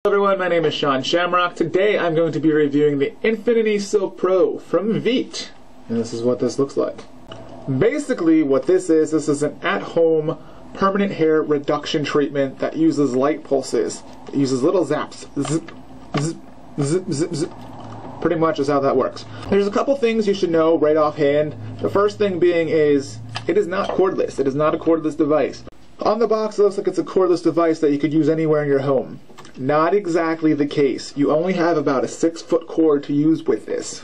Hello everyone, my name is Shawn Shamrock. Today I'm going to be reviewing the Infini Silk Pro from Veet. And this is what this looks like. Basically what this is an at-home permanent hair reduction treatment that uses light pulses. It uses little zaps. Zip, zip, zip, zip, zip. Pretty much is how that works. There's a couple things you should know right offhand. The first thing being is it is not cordless. It is not a cordless device. On the box it looks like it's a cordless device that you could use anywhere in your home. Not exactly the case. You only have about a 6-foot cord to use with this.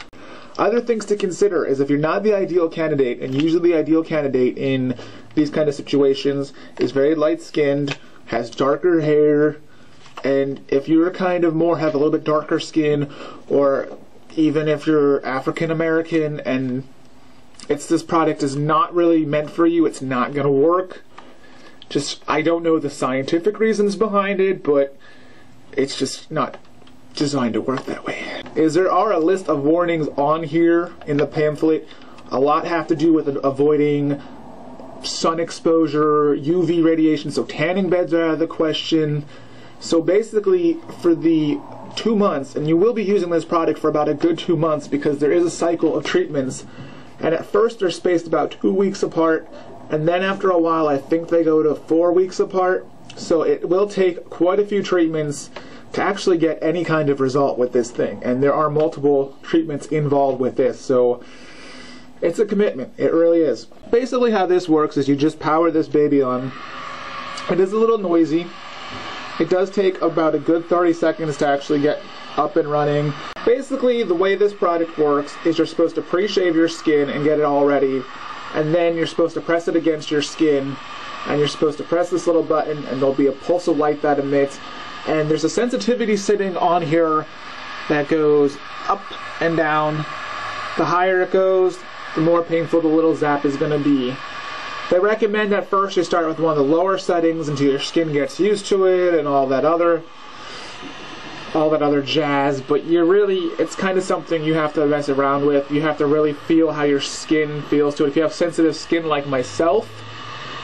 Other things to consider is if you're not the ideal candidate, and usually the ideal candidate in these kind of situations is very light-skinned, has darker hair, and if you're kind of more have a little bit darker skin, or even if you're African American and this product is not really meant for you, it's not going to work. I don't know the scientific reasons behind it, but it's just not designed to work that way. There are a list of warnings on here in the pamphlet. A lot have to do with avoiding sun exposure, UV radiation, so tanning beds are out of the question. So basically for the 2 months, and you will be using this product for about a good 2 months because there is a cycle of treatments, and at first they're spaced about 2 weeks apart, and then after a while I think they go to 4 weeks apart. So it will take quite a few treatments to actually get any kind of result with this thing, and there are multiple treatments involved with this, so it's a commitment. It really is. Basically how this works is you just power this baby on. It is a little noisy. It does take about a good 30 seconds to actually get up and running. Basically the way this product works is you're supposed to pre-shave your skin and get it all ready, and then you're supposed to press it against your skin, and you're supposed to press this little button and there'll be a pulse of light that emits, and there's a sensitivity sitting on here that goes up and down. The higher it goes, the more painful the little zap is going to be. They recommend at first you start with one of the lower settings until your skin gets used to it and all that other jazz, but it's kind of something you have to mess around with. You have to really feel how your skin feels to it. If you have sensitive skin like myself,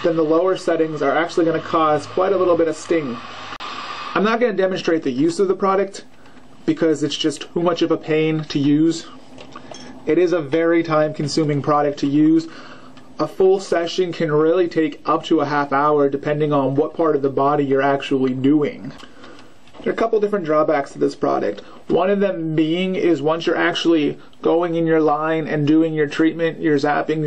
then the lower settings are actually going to cause quite a little bit of sting. I'm not going to demonstrate the use of the product because it's just too much of a pain to use. It is a very time-consuming product to use. A full session can really take up to a half hour depending on what part of the body you're actually doing. There are a couple different drawbacks to this product. One of them being is once you're actually going in your line and doing your treatment, you're zapping,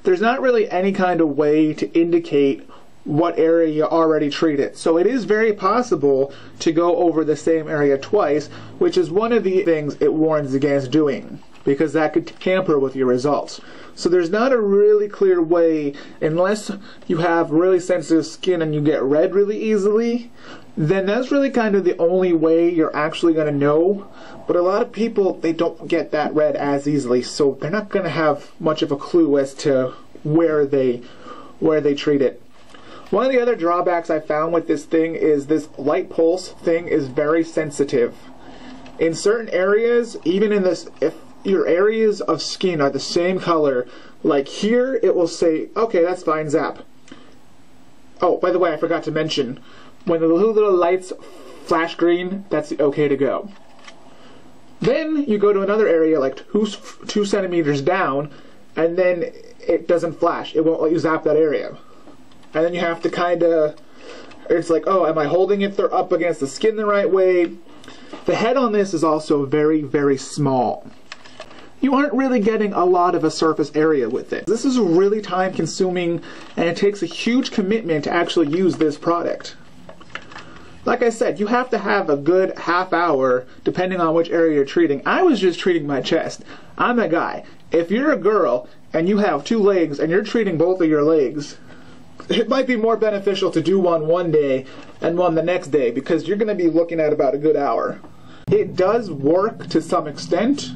there's not really any kind of way to indicate what area you already treated. So it is very possible to go over the same area twice, which is one of the things it warns against doing, because that could tamper with your results. So there's not a really clear way, unless you have really sensitive skin and you get red really easily, then that's really kind of the only way you're actually going to know. But a lot of people, they don't get that red as easily, so they're not going to have much of a clue as to where they treat it. One of the other drawbacks I found with this thing is this light pulse thing is very sensitive. In certain areas, even in this, if your areas of skin are the same color, like here it will say, okay, that's fine, zap. Oh, by the way, I forgot to mention, when the little lights flash green, that's okay to go. Then you go to another area like 2 centimeters down, and then it doesn't flash. It won't let you zap that area. And then you have to it's like, oh, am I holding it up against the skin the right way? The head on this is also very, very small. You aren't really getting a lot of a surface area with it. This is really time consuming, and it takes a huge commitment to actually use this product. Like I said, you have to have a good half hour depending on which area you're treating. I was just treating my chest. I'm a guy. If you're a girl and you have 2 legs and you're treating both of your legs, it might be more beneficial to do one day and one the next day, because you're going to be looking at about a good hour. It does work to some extent.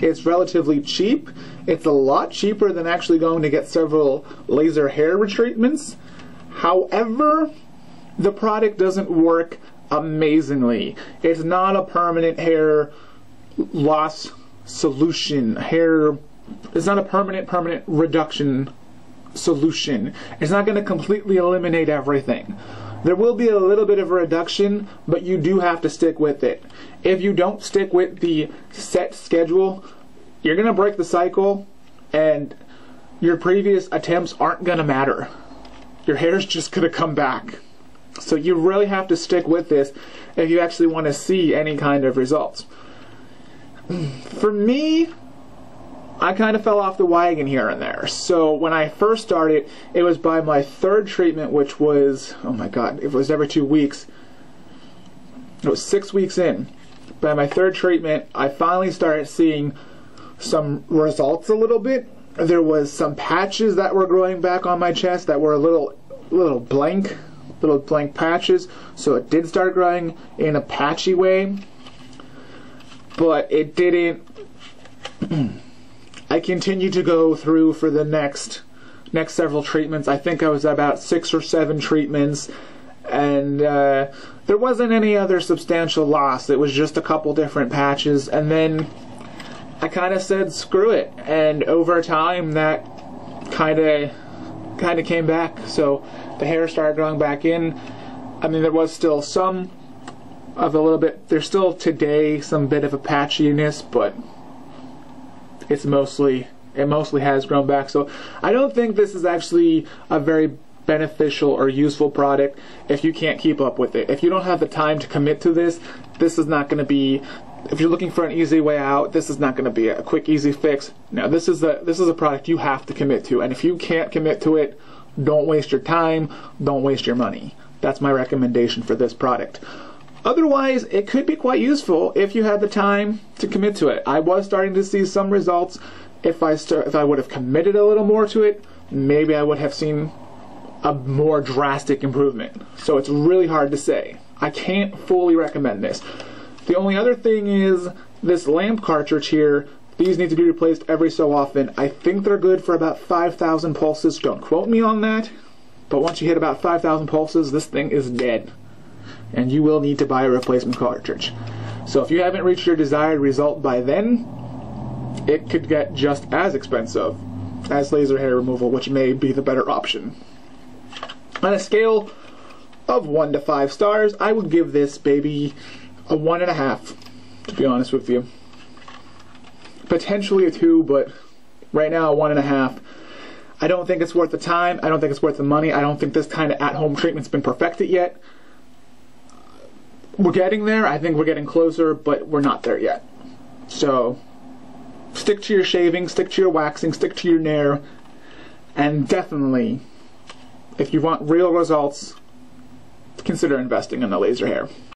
It's relatively cheap. It's a lot cheaper than actually going to get several laser hair retreatments. However, the product doesn't work amazingly. It's not a permanent hair loss solution. It's not a permanent reduction solution. It's not going to completely eliminate everything. There will be a little bit of a reduction, but you do have to stick with it. If you don't stick with the set schedule, you're going to break the cycle, and your previous attempts aren't going to matter. Your hair's just going to come back. So you really have to stick with this if you actually want to see any kind of results. For me, I kind of fell off the wagon here and there. So when I first started, it was by my third treatment, which was, oh my god, it was every 2 weeks. It was 6 weeks in. By my third treatment, I finally started seeing some results a little bit. There was some patches that were growing back on my chest that were little blank patches. So it did start growing in a patchy way, but it didn't. I continued to go through for the next several treatments. I think I was at about 6 or 7 treatments, and there wasn't any other substantial loss. It was just a couple different patches, and then I kind of said screw it, and over time that kind of came back. So the hair started growing back in. I mean, there was still some of a little bit. There's still today some bit of a patchiness, but it mostly has grown back. So I don't think this is actually a very beneficial or useful product if you can't keep up with it. If you don't have the time to commit to this, this is not going to be. If you're looking for an easy way out, this is not going to be a quick, easy fix. No, this is a product you have to commit to, and if you can't commit to it, don't waste your time, don't waste your money. That's my recommendation for this product. Otherwise, it could be quite useful if you had the time to commit to it. I was starting to see some results. If I would have committed a little more to it, maybe I would have seen a more drastic improvement. So it's really hard to say. I can't fully recommend this. The only other thing is this lamp cartridge here. These need to be replaced every so often. I think they're good for about 5,000 pulses. Don't quote me on that. But once you hit about 5,000 pulses, this thing is dead. And you will need to buy a replacement cartridge. So if you haven't reached your desired result by then, it could get just as expensive as laser hair removal, which may be the better option. On a scale of 1 to 5 stars, I would give this baby a 1.5, to be honest with you. Potentially a 2, but right now a 1.5. I don't think it's worth the time. I don't think it's worth the money. I don't think this kind of at-home treatment's been perfected yet. We're getting there. I think we're getting closer, but we're not there yet. So stick to your shaving, stick to your waxing, stick to your nair, and definitely, if you want real results, consider investing in the laser hair.